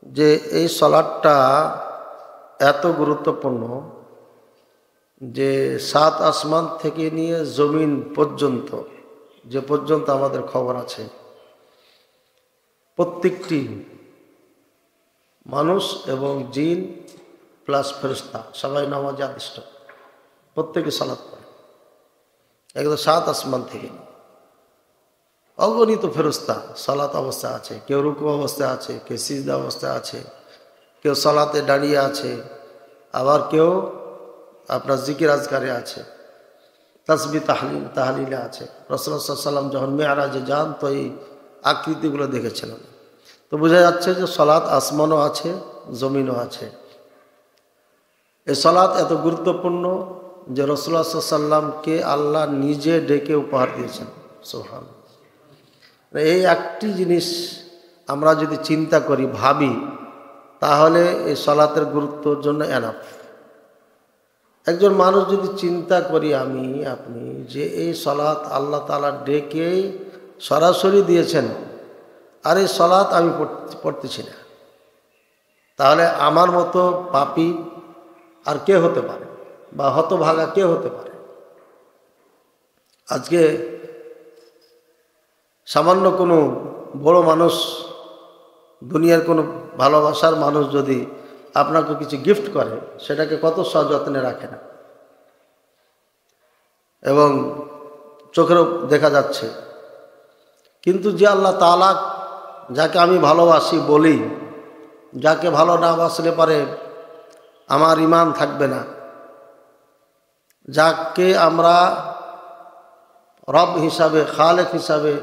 যে এই সালাতটা এত গুরুত্বপূর্ণ যে সাত আসমান থেকে নিয়ে জমিন পর্যন্ত, যে পর্যন্ত আমাদের খবর আছে, প্রত্যেকটি মানুষ এবং জিন প্লাস ফেরেশতা সবাই নামাজে আদিষ্ট, প্রত্যেকে সালাত পড়ে। একদম সাত আসমান থেকে অগণিত ফেরেশতা সালাত অবস্থায় আছে, কেউ রুকু অবস্থায় আছে, কেউ সিজদা অবস্থায় আছে, কেউ সালাতে দাঁড়িয়ে আছে, আবার কেউ আপনার জিকির আজকারে আছে, তাসবিহ তাহলিলে আছে। রাসূলুল্লাহ সাল্লাল্লাহু আলাইহি ওয়াসাল্লাম যখন মেরাজে যান তো এই আকৃতিগুলো দেখেছিলেন। তো বোঝা যাচ্ছে যে সালাত আসমানও আছে, জমিনও আছে। এই সালাত এত গুরুত্বপূর্ণ যে রাসূলুল্লাহ সাল্লাল্লাহু আলাইহি ওয়াসাল্লামকে আল্লাহ নিজে ডেকে উপহার দিয়েছেন। সুবহানাল্লাহ। এই একটি জিনিস আমরা যদি চিন্তা করি, ভাবি, তাহলে এই সালাতের গুরুত্বর জন্য এনাফ। একজন মানুষ যদি চিন্তা করি আমি আপনি যে এই সালাত আল্লাহ তাআলা ডেকে সরাসরি দিয়েছেন, আর এই সালাত আমি পড়তেছি না, তাহলে আমার মতো পাপী আর কে হতে পারে, বা হতভাগা কে হতে পারে? আজকে সামান্য কোনো বড় মানুষ, দুনিয়ার কোনো ভালোবাসার মানুষ যদি আপনাকে কিছু গিফট করে, সেটাকে কত সযত্নে রাখে না, এবং চোখেরও দেখা যাচ্ছে। কিন্তু যে আল্লাহ তাআলা, যাকে আমি ভালোবাসি বলি, যাকে ভালো না বাসলে পারে আমার ঈমান থাকবে না, যাকে আমরা রব হিসাবে, খালেক হিসাবে,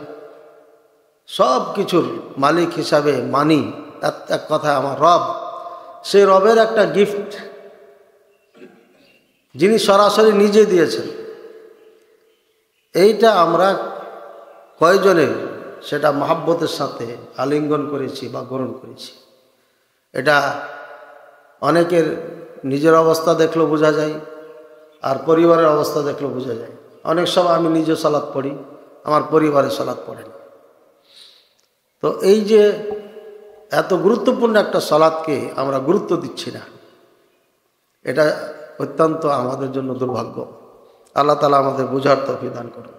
সব কিছুর মালিক হিসাবে মানি, এক কথায় আমার রব, সেই রবের একটা গিফট যিনি সরাসরি নিজে দিয়েছেন, এইটা আমরা কয়জনে সেটা মহাব্বতের সাথে আলিঙ্গন করেছি বা গ্রহণ করেছি? এটা অনেকের নিজের অবস্থা দেখলেও বোঝা যায়, আর পরিবারের অবস্থা দেখলেও বোঝা যায়। অনেক সময় আমি নিজে সালাত পড়ি, আমার পরিবারের সালাত পড়েন। তো এই যে এত গুরুত্বপূর্ণ একটা সালাতকে আমরা গুরুত্ব দিচ্ছি না, এটা অত্যন্ত আমাদের জন্য দুর্ভাগ্য। আল্লাহ তাআলা আমাদের বুঝার তৌফিক দান করুন।